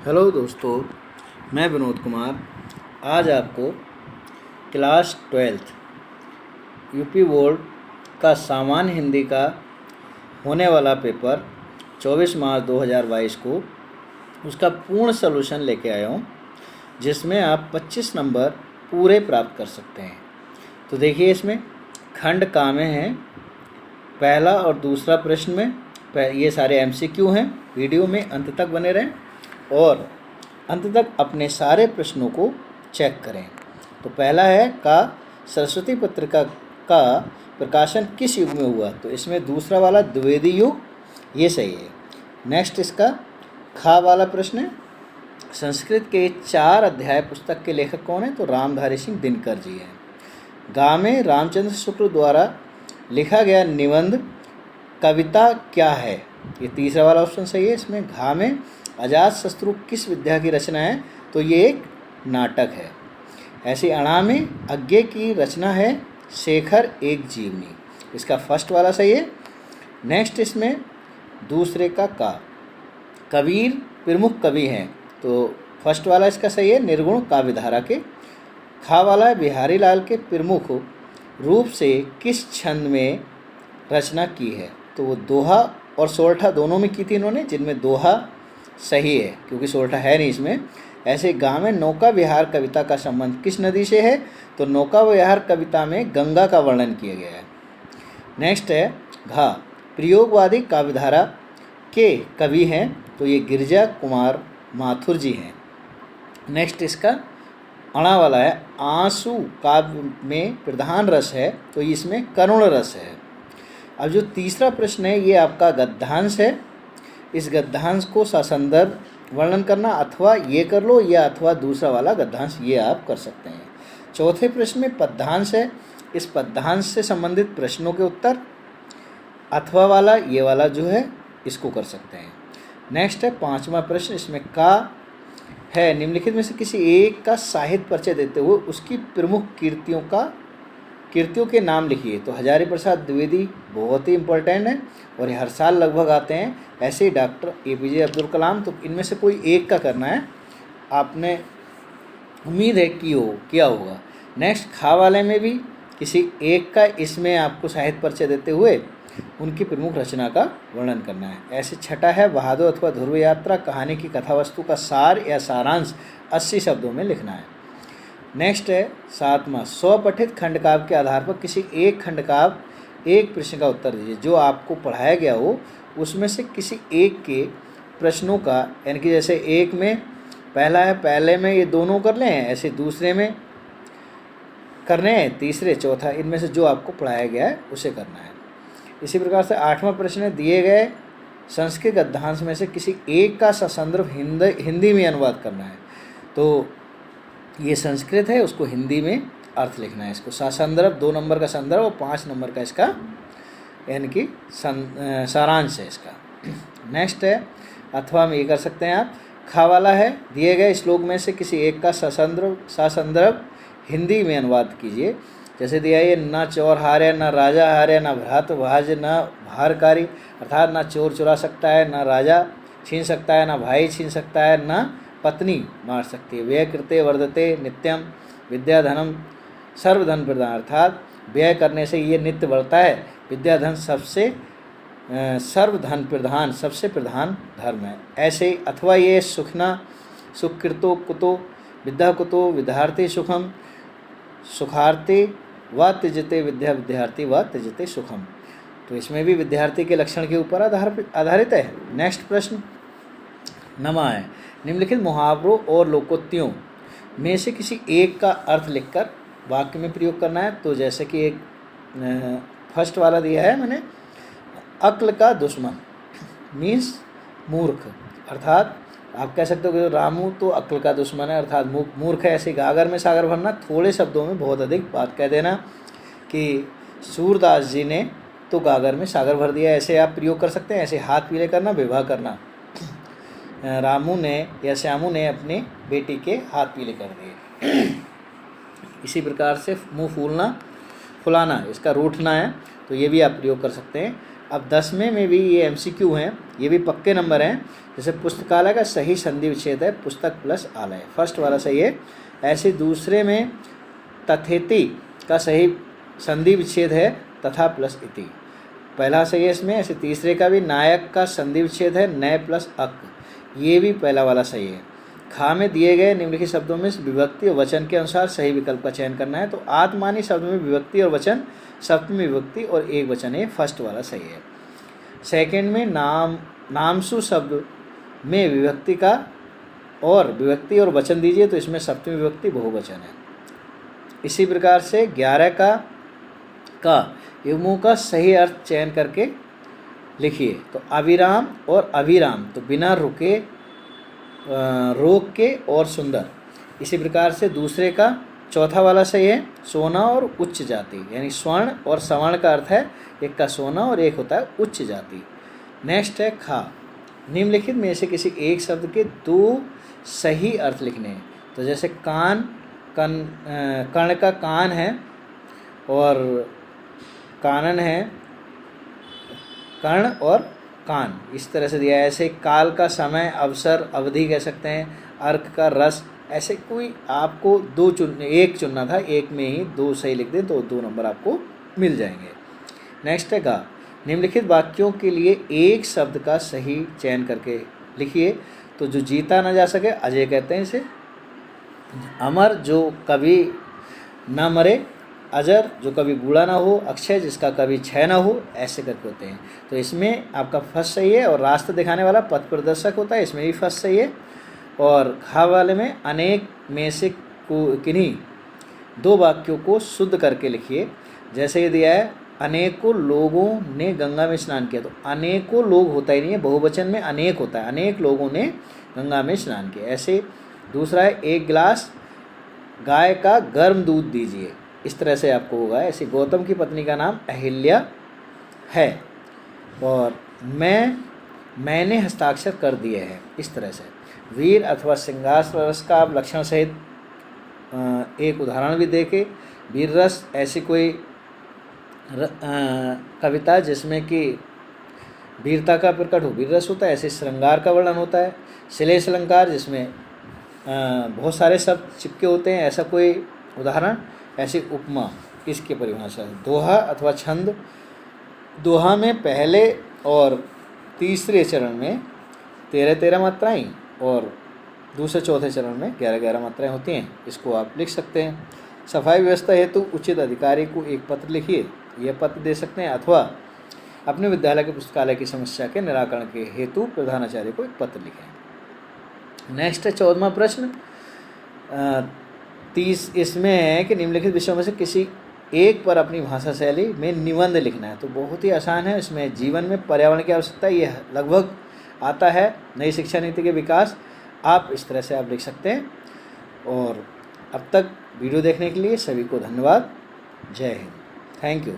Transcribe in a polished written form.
Hello दोस्तों, मैं विनोद कुमार आज आपको क्लास 12th यूपी बोर्ड का सामान्य हिंदी का होने वाला पेपर 24 मार्च 2022 को उसका पूर्ण सलूशन लेके आया हूँ, जिसमें आप 25 नंबर पूरे प्राप्त कर सकते हैं। तो देखिए, इसमें खंड का में हैं। पहला और दूसरा प्रश्न में ये सारे एमसीक्यू हैं। वीडियो में अंत तक बने रहें और अंत तक अपने सारे प्रश्नों को चेक करें। तो पहला है का सरस्वती पत्रिका का प्रकाशन किस युग में हुआ? तो इसमें दूसरा वाला द्विवेदी युग, ये सही है। नेक्स्ट इसका खा वाला प्रश्न है, संस्कृत के 4 अध्याय पुस्तक के लेखक कौन है? तो रामधारी सिंह दिनकर जी हैं। गा में रामचंद्र शुक्ल द्वारा लिखा गया निबंध कविता क्या है? ये तीसरा वाला ऑप्शन सही है। इसमें घा में अजातशत्रु किस विद्या की रचना है? तो ये एक नाटक है। ऐसी अणा में अज्ञे की रचना है शेखर एक जीवनी, इसका फर्स्ट वाला सही है। नेक्स्ट इसमें दूसरे का कबीर प्रमुख कवि हैं, तो फर्स्ट वाला इसका सही है, निर्गुण काव्यधारा के। खा वाला है बिहारी लाल के प्रमुख रूप से किस छंद में रचना की है? तो वो दोहा और सोरठा दोनों में की थी इन्होंने, जिनमें दोहा सही है क्योंकि सोरठा है नहीं इसमें। ऐसे गाँव में नौका विहार कविता का संबंध किस नदी से है? तो नौका विहार कविता में गंगा का वर्णन किया गया है। नेक्स्ट है घा प्रयोगवादी काव्यधारा के कवि हैं, तो ये गिरिजा कुमार माथुर जी हैं। नेक्स्ट इसका अणा वाला है आंसू काव्य में प्रधान रस है, तो इसमें करुण रस है। अब जो तीसरा प्रश्न है ये आपका गद्यांश है। इस गद्यांश को ससंदर्भ वर्णन करना, अथवा ये कर लो या अथवा दूसरा वाला गद्यांश ये आप कर सकते हैं। चौथे प्रश्न में पद्यांश है। इस पद्यांश से संबंधित प्रश्नों के उत्तर अथवा वाला ये वाला जो है इसको कर सकते हैं। नेक्स्ट है पांचवा प्रश्न, इसमें का है निम्नलिखित में से किसी एक का साहित्य परिचय देते हुए उसकी प्रमुख कीर्तियों के नाम लिखिए। तो हजारी प्रसाद द्विवेदी बहुत ही इम्पोर्टेंट है और ये हर साल लगभग आते हैं। ऐसे ही डॉक्टर APJ अब्दुल कलाम, तो इनमें से कोई एक का करना है, आपने उम्मीद है कि किया होगा। नेक्स्ट खा वाले में भी किसी एक का इसमें आपको साहित्य परिचय देते हुए उनकी प्रमुख रचना का वर्णन करना है। ऐसे छठा है बहादुर अथवा ध्रुव यात्रा कहानी की कथावस्तु का सार या सारांश 80 शब्दों में लिखना है। नेक्स्ट है सातवां स्वपठित खंडकाव्य के आधार पर किसी एक खंडकाव्य एक प्रश्न का उत्तर दीजिए। जो आपको पढ़ाया गया हो उसमें से किसी एक के प्रश्नों का, यानी कि जैसे एक में पहला है, पहले में ये दोनों कर लें, ऐसे दूसरे में करने हैं, तीसरे चौथा, इनमें से जो आपको पढ़ाया गया है उसे करना है। इसी प्रकार से आठवां प्रश्न है दिए गए संस्कृत गद्यांश में से किसी एक का ससंदर्भ हिंदी में अनुवाद करना है। तो ये संस्कृत है, उसको हिंदी में अर्थ लिखना है। इसको ससंदर्भ 2 नंबर का संदर्भ और 5 नंबर का इसका यानी कि सारांश है इसका। नेक्स्ट है अथवा में ये कर सकते हैं आप। खा वाला है दिए गए श्लोक में से किसी एक का ससंदर्भ हिंदी में अनुवाद कीजिए। जैसे दिया है न चोर हारे, न राजा हारे, न भ्रात भाज, न भारकारी, अर्थात न चोर चुरा सकता है, न राजा छीन सकता है, न भाई छीन सकता है, न पत्नी मार सकती है। व्यय कृते वर्धते नित्यम विद्याधनम सर्वधन प्रधान, अर्थात व्यय करने से ये नित्य बढ़ता है। विद्याधन सबसे सर्वधन प्रधान, सबसे प्रधान धर्म है। ऐसे अथवा ये सुखना सुकृतो कुतो विद्या कुतो विद्यार्थी सुखम सुखार्थी व त्यजते विद्या विद्यार्थी व त्यजते सुखम, तो इसमें भी विद्यार्थी के लक्षण के ऊपर आधारित है। नेक्स्ट प्रश्न नमा है निम्नलिखित मुहावरों और लोकोक्तियों में से किसी एक का अर्थ लिखकर वाक्य में प्रयोग करना है। तो जैसे कि एक फर्स्ट वाला दिया है मैंने, अक्ल का दुश्मन मीन्स मूर्ख, अर्थात आप कह सकते हो कि रामू तो अक्ल का दुश्मन है, अर्थात मूर्ख है। ऐसे गागर में सागर भरना, थोड़े शब्दों में बहुत अधिक बात कह देना कि सूरदास जी ने तो गागर में सागर भर दिया, ऐसे आप प्रयोग कर सकते हैं। ऐसे हाथ पीले करना, विवाह करना, रामू ने या श्यामू ने अपनी बेटी के हाथ पीले कर दिए। इसी प्रकार से मुंह फुलाना, इसका रूठना है, तो ये भी आप प्रयोग कर सकते हैं। अब 10वें में भी ये MCQ हैं, ये भी पक्के नंबर हैं। जैसे पुस्तकालय का सही संधि विच्छेद है पुस्तक प्लस आलय, फर्स्ट वाला सही है। ऐसे दूसरे में तथेति का सही संधि विच्छेद है तथा प्लस इति, पहला सही है इसमें। ऐसे तीसरे का भी नायक का संधि विच्छेद है नय प्लस अक, ये भी पहला वाला सही है। खा में दिए गए निम्नलिखित शब्दों में विभक्ति और वचन के अनुसार सही विकल्प का चयन करना है। तो आत्मानी शब्द में विभक्ति और वचन सप्तमी विभक्ति और एक वचन है, फर्स्ट वाला सही है। सेकंड में नामसु शब्द में विभक्ति का और विभक्ति और वचन दीजिए, तो इसमें सप्तमी विभक्ति बहुवचन है। इसी प्रकार से 11 का युग्मों का सही अर्थ चयन करके लिखिए। तो अविराम और अभिराम, तो बिना रुके, रोक के और सुंदर। इसी प्रकार से दूसरे का चौथा वाला सही है सोना और उच्च जाति, यानी स्वर्ण और सवर्ण का अर्थ है, एक का सोना और एक होता है उच्च जाति। नेक्स्ट है खा, निम्नलिखित में से किसी एक शब्द के 2 सही अर्थ लिखने हैं। तो जैसे कर्ण का कान है और कानन है, कर्ण और कान, इस तरह से दिया है। ऐसे काल का समय, अवसर, अवधि कह सकते हैं, अर्क का रस, ऐसे कोई आपको एक चुनना था, एक में ही 2 सही लिख दें तो 2 नंबर आपको मिल जाएंगे। नेक्स्ट है गा, निम्नलिखित वाक्यों के लिए एक शब्द का सही चयन करके लिखिए। तो जो जीता ना जा सके अजय कहते हैं इसे। अमर जो कभी ना मरे, अजर जो कभी बूढ़ा ना हो, अक्षय जिसका कभी क्षय ना हो, ऐसे करके होते हैं। तो इसमें आपका फर्स्ट सही है। और रास्ता दिखाने वाला पथ प्रदर्शक होता है, इसमें भी फर्स्ट सही है। और खा वाले में अनेक में से किन्हीं 2 वाक्यों को शुद्ध करके लिखिए। जैसे ये दिया है अनेकों लोगों ने गंगा में स्नान किया, तो अनेकों लोग होता ही नहीं है, बहुवचन में अनेक होता है, अनेक लोगों ने गंगा में स्नान किया। ऐसे दूसरा है 1 गिलास गाय का गर्म दूध दीजिए, इस तरह से आपको होगा। ऐसे गौतम की पत्नी का नाम अहिल्या है और मैंने हस्ताक्षर कर दिए हैं, इस तरह से। वीर अथवा श्रृंगार रस का आप लक्षण सहित एक उदाहरण भी देके। वीर रस ऐसी कोई कविता जिसमें कि वीरता का प्रकट हो, वीर रस होता है। ऐसे श्रृंगार का वर्णन होता है। श्लेष अलंकार जिसमें बहुत सारे शब्द चिपके होते हैं, ऐसा कोई उदाहरण। ऐसी उपमा, इसकी परिभाषा। दोहा अथवा छंद, दोहा में पहले और तीसरे चरण में 13-13 मात्राएं और दूसरे चौथे चरण में 11-11 मात्राएं होती हैं, इसको आप लिख सकते हैं। सफाई व्यवस्था हेतु उचित अधिकारी को एक पत्र लिखिए, यह पत्र दे सकते हैं, अथवा अपने विद्यालय के पुस्तकालय की समस्या के निराकरण के हेतु प्रधानाचार्य को एक पत्र लिखें। नेक्स्ट है 14वां प्रश्न। 30 इसमें है कि निम्नलिखित विषयों में से किसी एक पर अपनी भाषा शैली में निबंध लिखना है। तो बहुत ही आसान है। इसमें जीवन में पर्यावरण की आवश्यकता, यह लगभग आता है। नई शिक्षा नीति के विकास, आप इस तरह से आप लिख सकते हैं। और अब तक वीडियो देखने के लिए सभी को धन्यवाद। जय हिंद। Thank you.